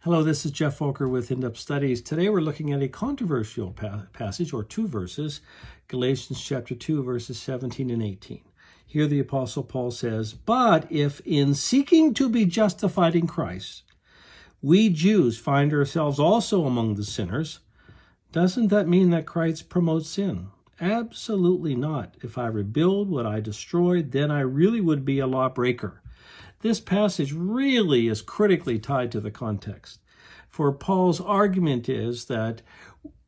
Hello, this is Geoff Volker with In-Depth Studies. Today we're looking at a controversial passage, or two verses, Galatians chapter 2, verses 17 and 18. Here the Apostle Paul says, "But if in seeking to be justified in Christ, we Jews find ourselves also among the sinners, doesn't that mean that Christ promotes sin? Absolutely not. If I rebuild what I destroyed, then I really would be a lawbreaker." This passage really is critically tied to the context. For Paul's argument is that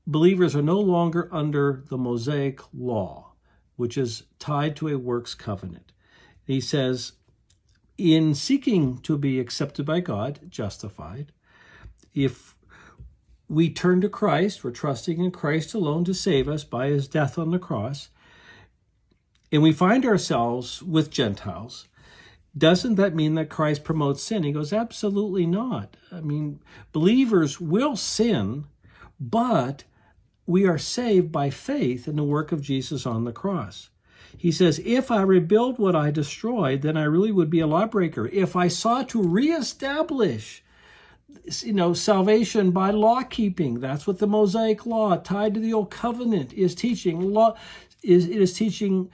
believers are no longer under the Mosaic law, which is tied to a works covenant. He says, in seeking to be accepted by God, justified, if we turn to Christ, we're trusting in Christ alone to save us by his death on the cross, and we find ourselves with Gentiles, doesn't that mean that Christ promotes sin? He goes, absolutely not. I mean, believers will sin, but we are saved by faith in the work of Jesus on the cross. He says, if I rebuild what I destroyed, then I really would be a lawbreaker. If I sought to reestablish, salvation by law keeping, that's what the Mosaic law tied to the old covenant is teaching. It is teaching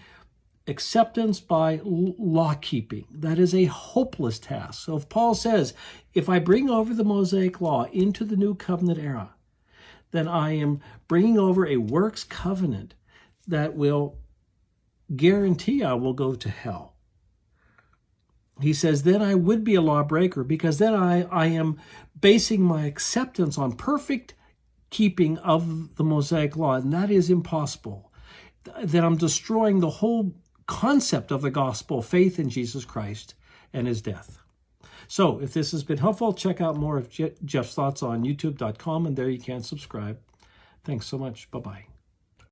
acceptance by law keeping. That is a hopeless task. So if Paul says, if I bring over the Mosaic law into the new covenant era, then I am bringing over a works covenant that will guarantee I will go to hell. He says, then I would be a lawbreaker, because then I am basing my acceptance on perfect keeping of the Mosaic law, and that is impossible. That I'm destroying the whole concept of the gospel, faith in Jesus Christ and his death. So if this has been helpful, check out more of Geoff's thoughts on youtube.com, and there you can subscribe. Thanks so much. Bye-bye.